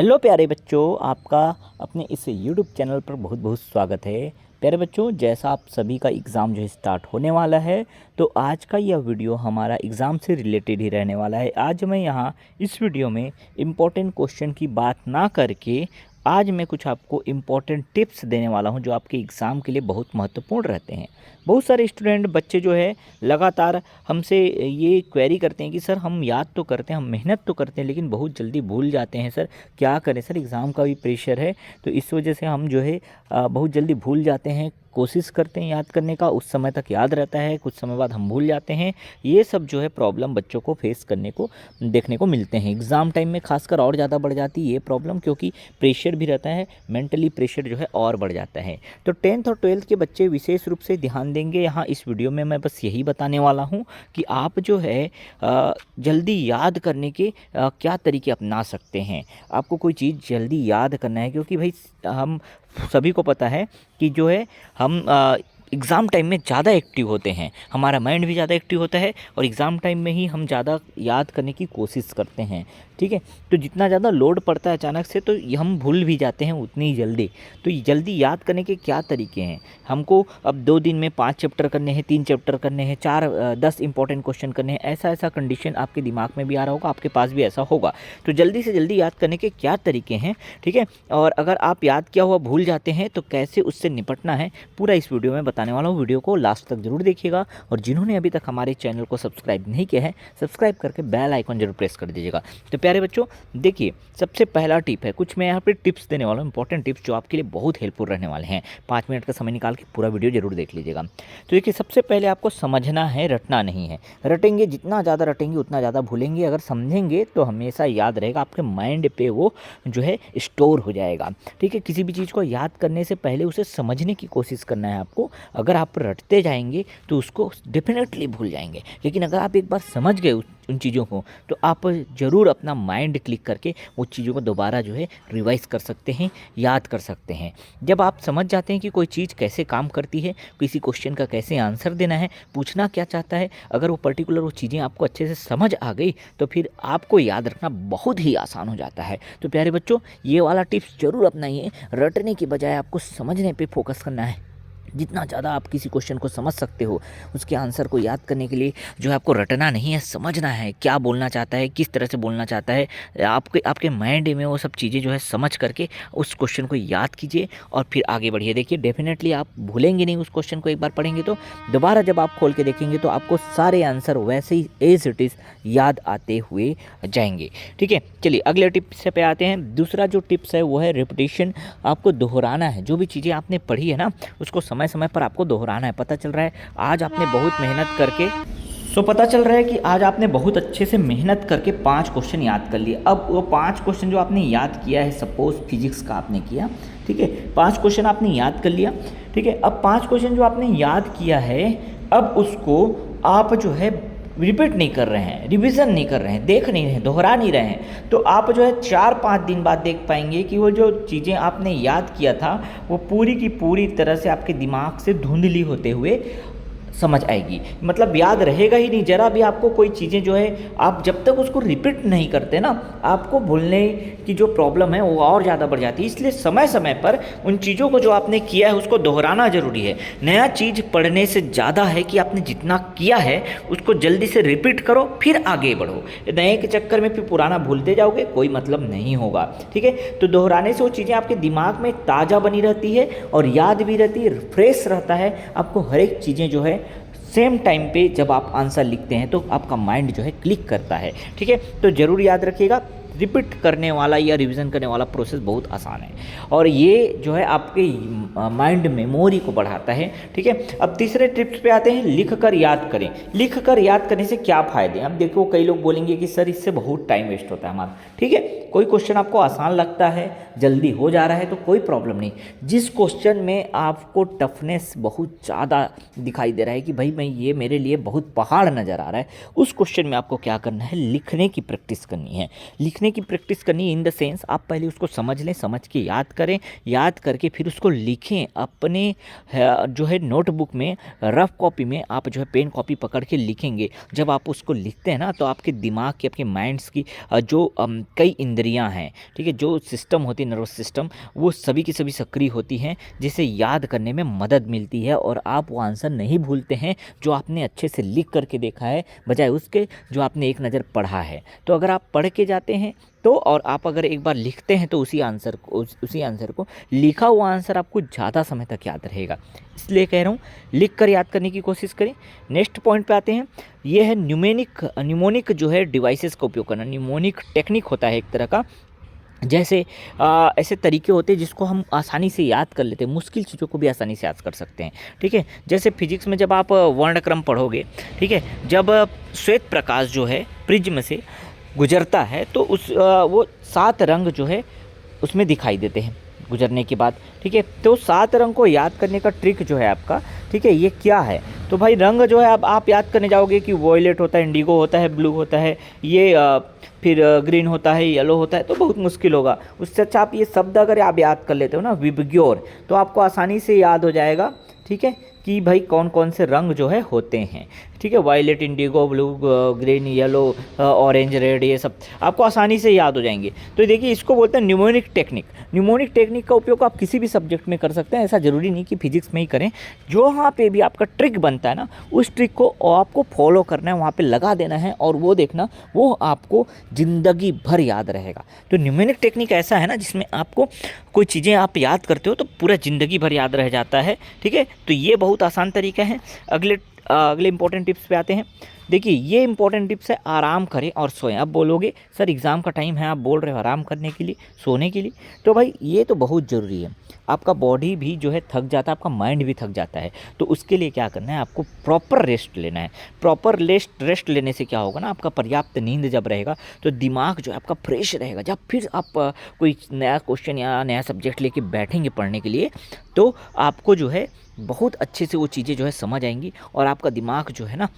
Hello प्यारे बच्चों, आपका अपने इस यूट्यूब चैनल पर बहुत बहुत स्वागत है। प्यारे बच्चों, जैसा आप सभी का एग्ज़ाम जो है स्टार्ट होने वाला है, तो आज का यह वीडियो हमारा एग्ज़ाम से रिलेटेड ही रहने वाला है। आज मैं यहाँ इस वीडियो में इम्पोर्टेंट क्वेश्चन की बात ना करके आज मैं कुछ आपको इम्पोर्टेंट टिप्स देने वाला हूँ जो आपके एग्ज़ाम के लिए बहुत महत्वपूर्ण रहते हैं। बहुत सारे स्टूडेंट बच्चे जो है लगातार हमसे ये क्वेरी करते हैं कि सर हम याद तो करते हैं, हम मेहनत तो करते हैं, लेकिन बहुत जल्दी भूल जाते हैं। सर क्या करें सर, एग्ज़ाम का भी प्रेशर है, तो इस वजह से हम जो है बहुत जल्दी भूल जाते हैं। कोशिश करते हैं याद करने का, उस समय तक याद रहता है, कुछ समय बाद हम भूल जाते हैं। ये सब जो है प्रॉब्लम बच्चों को फेस करने को देखने को मिलते हैं। एग्ज़ाम टाइम में खासकर और ज़्यादा बढ़ जाती है ये प्रॉब्लम, क्योंकि प्रेशर भी रहता है, मेंटली प्रेशर जो है और बढ़ जाता है। तो 10th और 12th के बच्चे विशेष रूप से ध्यान देंगे। यहाँ इस वीडियो में मैं बस यही बताने वाला हूँ कि आप जो है जल्दी याद करने के क्या तरीके अपना सकते हैं। आपको कोई चीज़ जल्दी याद करना है, क्योंकि भाई हम सभी को पता है कि जो है हम एग्ज़ाम टाइम में ज़्यादा एक्टिव होते हैं, हमारा माइंड भी ज़्यादा एक्टिव होता है और एग्ज़ाम टाइम में ही हम ज़्यादा याद करने की कोशिश करते हैं। ठीक है, तो जितना ज़्यादा लोड पड़ता है अचानक से, तो हम भूल भी जाते हैं उतनी ही जल्दी। तो जल्दी याद करने के क्या तरीके हैं? हमको अब 2 दिन में 5 चैप्टर करने हैं, 3 चैप्टर करने हैं, 10 इंपॉर्टेंट क्वेश्चन करने हैं। ऐसा कंडीशन आपके दिमाग में भी आ रहा होगा, आपके पास भी ऐसा होगा। तो जल्दी से जल्दी याद करने के क्या तरीके हैं, ठीक है, और अगर आप याद किया हुआ भूल जाते हैं तो कैसे उससे निपटना है, पूरा इस वीडियो में बताने वाला हूँ। वीडियो को लास्ट तक जरूर देखिएगा और जिन्होंने अभी तक हमारे चैनल को सब्सक्राइब नहीं किया है, सब्सक्राइब करके बेल आइकन जरूर प्रेस कर दीजिएगा। तो प्यारे बच्चों देखिए, सबसे पहला टिप है, कुछ मैं यहाँ पे टिप्स देने वाला हूँ, इंपॉर्टेंट टिप्स जो आपके लिए बहुत हेल्पफुल रहने वाले हैं। 5 मिनट का समय निकाल के पूरा वीडियो जरूर देख लीजिएगा। तो देखिए, सबसे पहले आपको समझना है, रटना नहीं है। रटेंगे, जितना ज़्यादा रटेंगे उतना ज़्यादा भूलेंगे। अगर समझेंगे तो हमेशा याद रहेगा, आपके माइंड पे वो जो है स्टोर हो जाएगा। ठीक है, किसी भी चीज़ को याद करने से पहले उसे समझने की कोशिश करना है आपको। अगर आप रटते जाएंगे तो उसको डेफिनेटली भूल जाएंगे, लेकिन अगर आप एक बार समझ गए उन चीज़ों को, तो आप ज़रूर अपना माइंड क्लिक करके वो चीज़ों को दोबारा जो है रिवाइज कर सकते हैं, याद कर सकते हैं। जब आप समझ जाते हैं कि कोई चीज़ कैसे काम करती है, किसी क्वेश्चन का कैसे आंसर देना है, पूछना क्या चाहता है, अगर वो पर्टिकुलर वो चीज़ें आपको अच्छे से समझ आ गई, तो फिर आपको याद रखना बहुत ही आसान हो जाता है। तो प्यारे बच्चों, ये वाला टिप्स ज़रूर अपनाइए। रटने की बजाय आपको समझने पर फोकस करना है। जितना ज़्यादा आप किसी क्वेश्चन को समझ सकते हो, उसके आंसर को याद करने के लिए जो है आपको रटना नहीं है, समझना है क्या बोलना चाहता है, किस तरह से बोलना चाहता है। आपके माइंड में वो सब चीज़ें जो है समझ करके उस क्वेश्चन को याद कीजिए और फिर आगे बढ़िए। देखिए, डेफिनेटली आप भूलेंगे नहीं। उस क्वेश्चन को एक बार पढ़ेंगे तो दोबारा जब आप खोल के देखेंगे तो आपको सारे आंसर वैसे ही एज इट इज़ याद आते हुए जाएंगे। ठीक है, चलिए अगले टिप्स पे आते हैं। दूसरा जो टिप्स है वो है रिपीटिशन। आपको दोहराना है। जो भी चीज़ें आपने पढ़ी है ना, उसको समय समय पर आपको दोहराना है। पता चल रहा है आज आपने बहुत मेहनत करके पता चल रहा है कि आज आपने बहुत अच्छे से मेहनत करके 5 क्वेश्चन याद कर लिए। अब वो 5 क्वेश्चन जो आपने याद किया है, सपोज फिजिक्स का आपने किया, ठीक है, 5 क्वेश्चन आपने याद कर लिया, ठीक है। अब 5 क्वेश्चन जो आपने याद किया है, अब उसको आप जो है रिपीट नहीं कर रहे हैं, रिवीजन नहीं कर रहे हैं, देख नहीं रहे हैं, दोहरा नहीं रहे हैं, तो आप जो है 4-5 दिन बाद देख पाएंगे कि वो जो चीज़ें आपने याद किया था वो पूरी की पूरी तरह से आपके दिमाग से धुंधली होते हुए समझ आएगी। मतलब याद रहेगा ही नहीं जरा भी आपको कोई चीज़ें जो है। आप जब तक उसको रिपीट नहीं करते ना, आपको भूलने की जो प्रॉब्लम है वो और ज़्यादा बढ़ जाती है। इसलिए समय समय पर उन चीज़ों को जो आपने किया है उसको दोहराना ज़रूरी है। नया चीज़ पढ़ने से ज़्यादा है कि आपने जितना किया है उसको जल्दी से रिपीट करो, फिर आगे बढ़ो। नए के चक्कर में फिर पुराना भूलते जाओगे, कोई मतलब नहीं होगा। ठीक है, तो दोहराने से वो चीज़ें आपके दिमाग में ताज़ा बनी रहती है और याद भी रहती है, फ्रेश रहता है। आपको हर एक चीज़ें जो है सेम टाइम पे जब आप आंसर लिखते हैं तो आपका माइंड जो है क्लिक करता है। ठीक है, तो ज़रूर याद रखिएगा, रिपीट करने वाला या रिवीजन करने वाला प्रोसेस बहुत आसान है और ये जो है आपके माइंड मेमोरी को बढ़ाता है। ठीक है, अब तीसरे टिप्स पे आते हैं, लिख कर याद करें। लिख कर याद करने से क्या फ़ायदे? अब देखो, कई लोग बोलेंगे कि सर इससे बहुत टाइम वेस्ट होता है हमारा। ठीक है, कोई क्वेश्चन आपको आसान लगता है, जल्दी हो जा रहा है, तो कोई प्रॉब्लम नहीं। जिस क्वेश्चन में आपको टफनेस बहुत ज़्यादा दिखाई दे रहा है कि भाई मैं ये मेरे लिए बहुत पहाड़ नज़र आ रहा है, उस क्वेश्चन में आपको क्या करना है, लिखने की प्रैक्टिस करनी है। लिखने की प्रैक्टिस करनी है इन द सेंस आप पहले उसको समझ लें, समझ के याद करें, याद करके फिर उसको लिखें अपने जो है नोटबुक में, रफ कॉपी में आप जो है पेन कॉपी पकड़ के लिखेंगे। जब आप उसको लिखते हैं ना तो आपके दिमाग की, आपके माइंड्स की जो कई इंद्रियां हैं, ठीक है, जो सिस्टम होती है नर्वस सिस्टम, वो सभी की सभी सक्रिय होती हैं, जिससे याद करने में मदद मिलती है और आप वो आंसर नहीं भूलते हैं जो आपने अच्छे से लिख करके देखा है, बजाय उसके जो आपने एक नज़र पढ़ा है। तो अगर आप पढ़ के जाते हैं तो, और आप अगर एक बार लिखते हैं तो उसी आंसर को लिखा हुआ आंसर आपको ज़्यादा समय तक याद रहेगा। इसलिए कह रहा हूँ लिख कर याद करने की कोशिश करें। नेक्स्ट पॉइंट पे आते हैं, ये है न्यूमोनिक जो है डिवाइसेस का उपयोग करना। न्यूमोनिक टेक्निक होता है एक तरह का, जैसे ऐसे तरीके होते हैं जिसको हम आसानी से याद कर लेते हैं, मुश्किल चीज़ों को भी आसानी से याद कर सकते हैं, ठीक है। जैसे फिजिक्स में जब आप वर्णक्रम पढ़ोगे, ठीक है, जब श्वेत प्रकाश जो है प्रिज्म से गुजरता है तो वो 7 रंग जो है उसमें दिखाई देते हैं गुजरने के बाद, ठीक है। तो 7 रंग को याद करने का ट्रिक जो है आपका, ठीक है, ये क्या है? तो भाई रंग जो है अब आप याद करने जाओगे कि वॉयलेट होता है, इंडिगो होता है, ब्लू होता है, ये फिर ग्रीन होता है, येलो होता है, तो बहुत मुश्किल होगा। उससे अच्छा आप ये शब्द अगर आप याद कर लेते हो ना, विबग्योर, तो आपको आसानी से याद हो जाएगा, ठीक है, कि भाई कौन कौन से रंग जो है होते हैं, ठीक है। Violet, indigo, blue, green, yellow, orange, red, ये सब आपको आसानी से याद हो जाएंगे। तो देखिए इसको बोलते हैं न्यूमोनिक टेक्निक। न्यूमोनिक टेक्निक का उपयोग आप किसी भी सब्जेक्ट में कर सकते हैं, ऐसा ज़रूरी नहीं कि फिजिक्स में ही करें। जो वहाँ पे भी आपका ट्रिक बनता है ना, उस ट्रिक को आपको फॉलो करना है, वहाँ पे लगा देना है और वो देखना, वो आपको ज़िंदगी भर याद रहेगा। तो न्यूमोनिक टेक्निक ऐसा है ना जिसमें आपको कोई चीज़ें आप याद करते हो तो पूरा ज़िंदगी भर याद रह जाता है, ठीक है। तो ये बहुत आसान तरीका है। अगले इंपॉर्टेंट टिप्स पे आते हैं। देखिए ये इंपॉर्टेंट टिप्स है, आराम करें और सोएं। अब बोलोगे सर एग्ज़ाम का टाइम है, आप बोल रहे हो आराम करने के लिए, सोने के लिए, तो भाई ये तो बहुत ज़रूरी है। आपका बॉडी भी जो है थक जाता है, आपका माइंड भी थक जाता है, तो उसके लिए क्या करना है, आपको प्रॉपर रेस्ट लेना है। प्रॉपर रेस्ट लेने से क्या होगा ना, आपका पर्याप्त नींद जब रहेगा तो दिमाग जो है आपका फ्रेश रहेगा। जब फिर आप कोई नया क्वेश्चन या नया सब्जेक्ट लेके बैठेंगे पढ़ने के लिए, तो आपको जो है बहुत अच्छे से वो चीज़ें जो है समझ आएंगी और आपका दिमाग जो है ना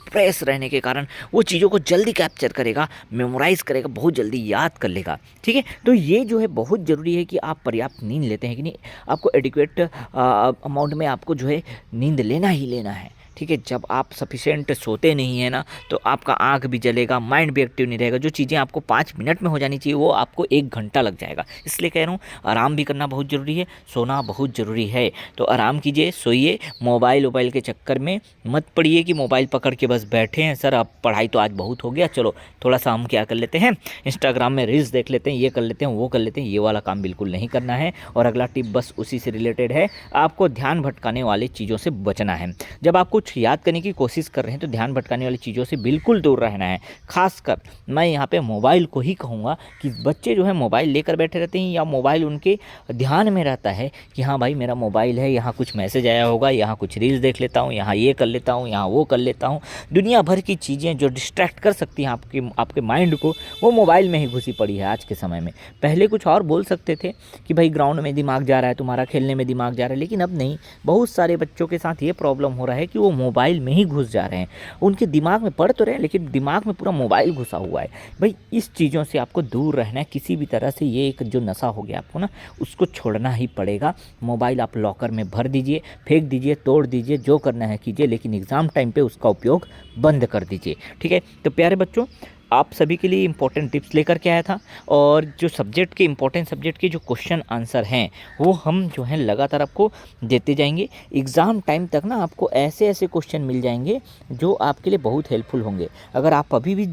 फ्रेश रहने के कारण वो चीज़ों को जल्दी कैप्चर करेगा, मेमोराइज़ करेगा, बहुत जल्दी याद कर लेगा, ठीक है। तो ये जो है बहुत ज़रूरी है कि आप पर्याप्त नींद लेते हैं कि नहीं। आपको एडिक्वेट अमाउंट में आपको जो है नींद लेना ही लेना है, ठीक है। जब आप सफिशिएंट सोते नहीं है ना तो आपका आँख भी जलेगा, माइंड भी एक्टिव नहीं रहेगा। जो चीज़ें आपको 5 मिनट में हो जानी चाहिए वो आपको 1 घंटा लग जाएगा। इसलिए कह रहा हूँ आराम भी करना बहुत ज़रूरी है, सोना बहुत ज़रूरी है। तो आराम कीजिए, सोइए, मोबाइल के चक्कर में मत पड़िए कि मोबाइल पकड़ के बस बैठे हैं, सर अब पढ़ाई तो आज बहुत हो गया, चलो थोड़ा सा हम क्या कर लेते हैं, इंस्टाग्राम में रील्स देख लेते हैं, ये कर लेते हैं, वो कर लेते हैं। ये वाला काम बिल्कुल नहीं करना है। और अगला टिप बस उसी से रिलेटेड है, आपको ध्यान भटकाने वाली चीज़ों से बचना है। जब आप कुछ याद करने की कोशिश कर रहे हैं तो ध्यान भटकाने वाली चीज़ों से बिल्कुल दूर रहना है। खासकर मैं यहाँ पे मोबाइल को ही कहूँगा कि बच्चे जो है मोबाइल लेकर बैठे रहते हैं, या मोबाइल उनके ध्यान में रहता है कि हाँ भाई मेरा मोबाइल है, यहाँ कुछ मैसेज आया होगा, यहाँ कुछ रील्स देख लेता हूँ, यहाँ ये कर लेता हूँ, यहाँ वो कर लेता हूँ। दुनिया भर की चीज़ें जो डिस्ट्रैक्ट कर सकती हैं आपके माइंड को, वो मोबाइल में ही घुसी पड़ी है आज के समय में। पहले कुछ और बोल सकते थे कि भाई ग्राउंड में दिमाग जा रहा है तुम्हारा, खेलने में दिमाग जा रहा है, लेकिन अब नहीं। बहुत सारे बच्चों के साथ ये प्रॉब्लम हो रहा है कि वो मोबाइल में ही घुस जा रहे हैं। उनके दिमाग में पढ़ तो रहे हैं लेकिन दिमाग में पूरा मोबाइल घुसा हुआ है। भाई इस चीज़ों से आपको दूर रहना है किसी भी तरह से। ये एक जो नशा हो गया आपको ना, उसको छोड़ना ही पड़ेगा। मोबाइल आप लॉकर में भर दीजिए, फेंक दीजिए, तोड़ दीजिए, जो करना है कीजिए, लेकिन एग्ज़ाम टाइम पे उसका उपयोग बंद कर दीजिए, ठीक है। तो प्यारे बच्चों, आप सभी के लिए इंपॉर्टेंट टिप्स लेकर के आया था, और जो सब्जेक्ट के इंपॉर्टेंट सब्जेक्ट के जो क्वेश्चन आंसर हैं वो हम जो है लगातार आपको देते जाएंगे। एग्ज़ाम टाइम तक ना आपको ऐसे ऐसे क्वेश्चन मिल जाएंगे जो आपके लिए बहुत हेल्पफुल होंगे। अगर आप अभी भी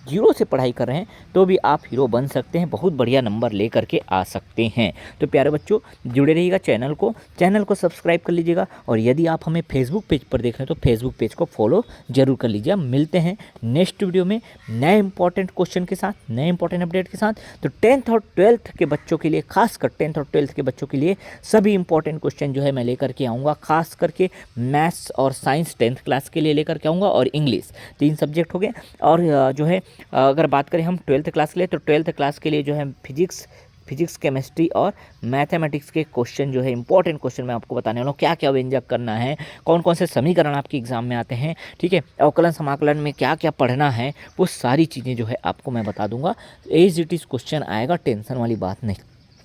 जीरो से पढ़ाई कर रहे हैं तो भी आप हीरो बन सकते हैं, बहुत बढ़िया नंबर ले करके आ सकते हैं। तो प्यारे बच्चों, जुड़े रहिएगा चैनल को सब्सक्राइब कर लीजिएगा। और यदि आप हमें फेसबुक पेज पर देख रहे हैं तो फेसबुक पेज को फॉलो जरूर कर लीजिए। मिलते हैं नेक्स्ट वीडियो में नए इंपॉर्टेंट क्वेश्चन के साथ, नए इंपॉर्टेंट अपडेट के साथ। तो 10th और 12th के बच्चों के लिए, खासकर 10th और 12th के बच्चों के लिए सभी इंपॉर्टेंट क्वेश्चन जो है मैं लेकर के आऊँगा। खास करके मैथ्स और साइंस 10th क्लास के लिए लेकर के आऊँगा, और इंग्लिश, 3 सब्जेक्ट हो गए। और जो है अगर बात करें हम 12th क्लास के लिए, तो 12th क्लास के लिए जो है फिजिक्स, फिजिक्स, केमिस्ट्री और मैथमेटिक्स के क्वेश्चन जो है इंपॉर्टेंट क्वेश्चन मैं आपको बताने वाला हूँ। क्या क्या व्यंजक करना है, कौन कौन से समीकरण आपके एग्जाम में आते हैं, ठीक है, अवकलन समाकलन में क्या क्या पढ़ना है, वो सारी चीज़ें जो है आपको मैं बता दूंगा। एज इट इज़ क्वेश्चन आएगा, टेंशन वाली बात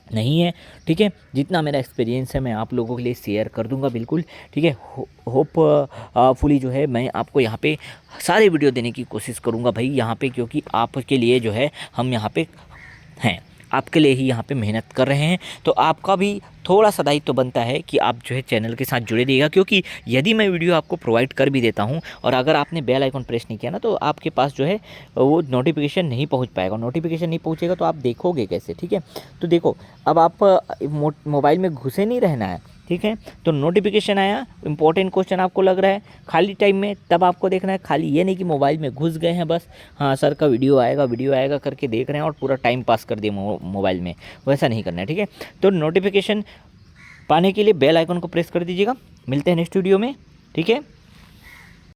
नहीं है, ठीक है। जितना मेरा एक्सपीरियंस है मैं आप लोगों के लिए शेयर कर दूंगा बिल्कुल, ठीक है। होपफुली जो है मैं आपको यहाँ पे सारे वीडियो देने की कोशिश करूँगा भाई यहाँ पे, क्योंकि आपके लिए जो है हम यहाँ पे हैं, आपके लिए ही यहाँ पे मेहनत कर रहे हैं। तो आपका भी थोड़ा सा दायित्व तो बनता है कि आप जो है चैनल के साथ जुड़े रहिएगा, क्योंकि यदि मैं वीडियो आपको प्रोवाइड कर भी देता हूँ और अगर आपने बेल आइकन प्रेस नहीं किया ना, तो आपके पास जो है वो नोटिफिकेशन नहीं पहुँच पाएगा। नोटिफिकेशन नहीं पहुँचेगा तो आप देखोगे कैसे, ठीक है। तो देखो, अब आप मोबाइल में घुसे नहीं रहना है, ठीक है। तो नोटिफिकेशन आया, इंपॉर्टेंट क्वेश्चन आपको लग रहा है खाली टाइम में, तब आपको देखना है। खाली ये नहीं कि मोबाइल में घुस गए हैं बस, हाँ सर का वीडियो आएगा करके देख रहे हैं और पूरा टाइम पास कर दिए मोबाइल में, वैसा नहीं करना है, ठीक है। तो नोटिफिकेशन पाने के लिए बेल आइकन को प्रेस कर दीजिएगा। मिलते हैं नेक्स्ट वीडियो में, ठीक है।